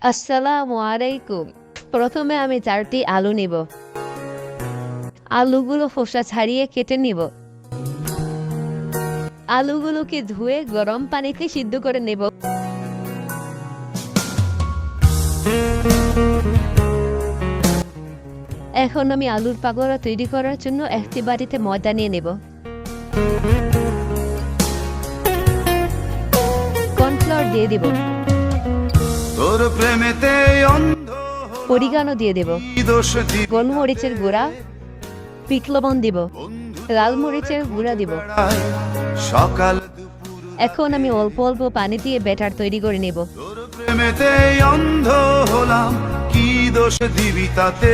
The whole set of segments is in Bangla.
আসসালামু আলাইকুম। প্রথমে আমি 4টি আলু নিব। আলুগুলো খোসা ছাড়িয়ে কেটে নিব। আলুগুলোকে ধুয়ে গরম পানিতে সিদ্ধ করে নেব। এখন আমি আলুর পাকোড়া তৈরি করার জন্য একটি বাটিতে ময়দা নিয়ে নেব। কর্নফ্লাওয়ার দিয়ে দেব। তোর প্রেমেতে অন্ধ অরিগানো দিয়ে দেব। গোলমরিচের গুঁড়া, বিট লবণ দিব, লাল মরিচের গুঁড়া দিব। সকাল এখন আমি অল্প অল্প পানি দিয়ে ব্যাটার তৈরি করে নেব। তোর প্রেমেতে অন্ধ হলাম, কি দোষ দিবি তাতে?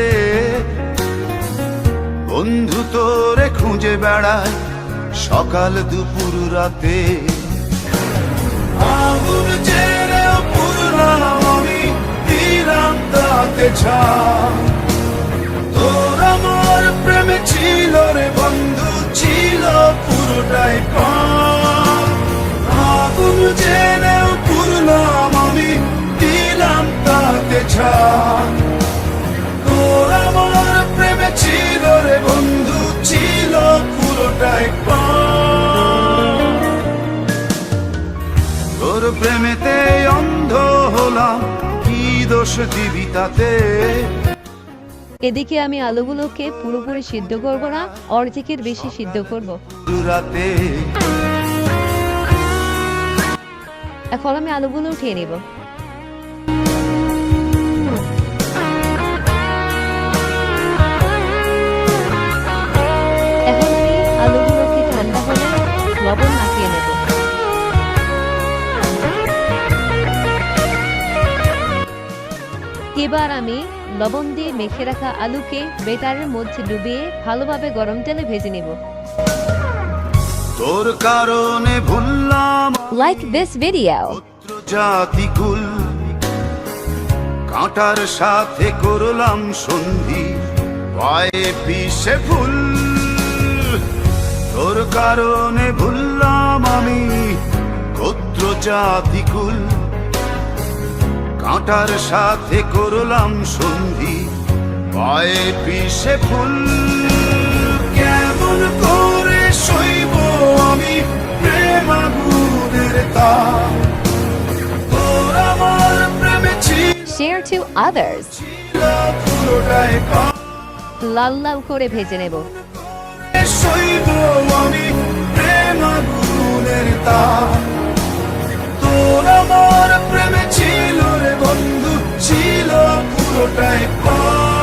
বন্ধু তোরে খুঁজে বেড়ায় সকাল দুপুর রাতে। আগুন জেনেও পুরলাম আমি, দিলাম তাতে ছাপ। তোর আমার প্রেমে ছিল রে বন্ধু, ছিল পুরোটাই পাপ। আগুন জেনেও পুরলাম আমি, দিলাম তাতে ছাপ। তোর আমার প্রেমে ছিল রে বন্ধু, ছিল পুরোটাই পাপ। তোর প্রেমেতে অন্ধ হলাম, কি দোষ দিবি তাতে? এদিকে আমি আলুগুলোকে পুরোপুরি সিদ্ধ করব না, অর্ধেকের বেশি সিদ্ধ করব। রাতে এখন আমি আলুগুলো উঠিয়ে নেব। এখন আমি আলুগুলোকে ঠান্ডা হলে লবণ মাখিয়ে নেব। এবার আমি লবণ দিয়ে মেখে রাখা আলুকে বেটারের মধ্যে ডুবিয়ে ভালোভাবে গরম তেলে ভেজে নেব। তোর কারণে ভুললাম লাইক দিস ভিডিও। পুত্র জাতিকুল, কাঁটার সাথে করলাম সন্ধি, পায়ে পিছে ফুল। তোর কারণে ভুললাম আমি গোত্র জাতিকুল, কাঁটার সাথে করলাম সন্ধি, পায়ে পিছে ফুল। কেমন করে সইব আমি প্রেম আগুনের তাপ? তোর আমার প্রেমে ছিল Share to others. পুরোটাই পাপ। লাল লাল করে ভেজে নেব। সইব আমি প্রেম আগুনের তাপ। তোর আমার প্রেমে ছিল রে বন্ধু, ছিল পুরোটাই পাপ।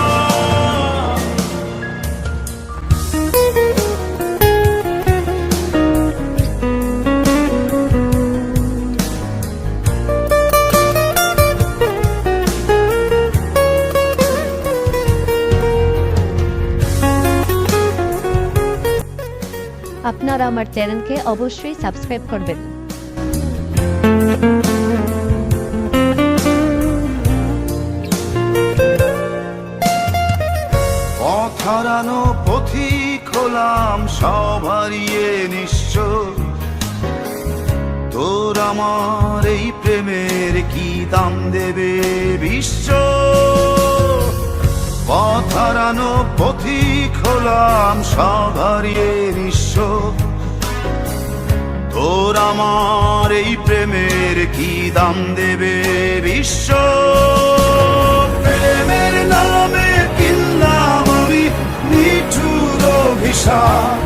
আপনারা আমার চ্যানেলকে অবশ্যই সাবস্ক্রাইব করবেন। পথ হারানো পথিক হলাম, সব হারিয়ে নিঃস্ব। তোর আমার এই প্রেমের কি দাম দেবে বিশ্ব? পথ হারানো পথিক হলাম, সব হারিয়ে নিঃস্ব। তোর আমার এই প্রেমের কি দাম দেবে বিশ্ব? প্রেমের নামে কিনলাম আমি নিঠুর অভিশাপ।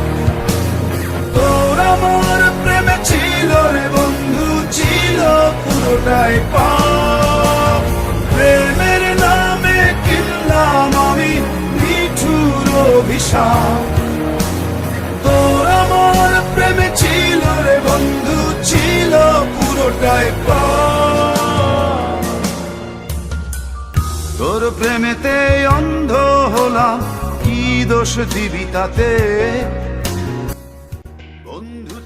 তোর আমার প্রেমে ছিল রে বন্ধু, ছিল পুরোটাই পাপ। প্রেমের নামে কিনলাম আমি নিঠুর অভিশাপ। তোর আমার প্রেমে ছিল রে বন্ধু, ছিল পুরোটাই পাপ। তোর প্রেমেতে অন্ধ হলাম, কি দোষ দিবি তাতে?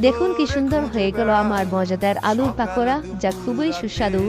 দেখুন কি সুন্দর হয়ে গেল আমার মজাদার আলুর পাকোড়া, যা খুবই সুস্বাদু।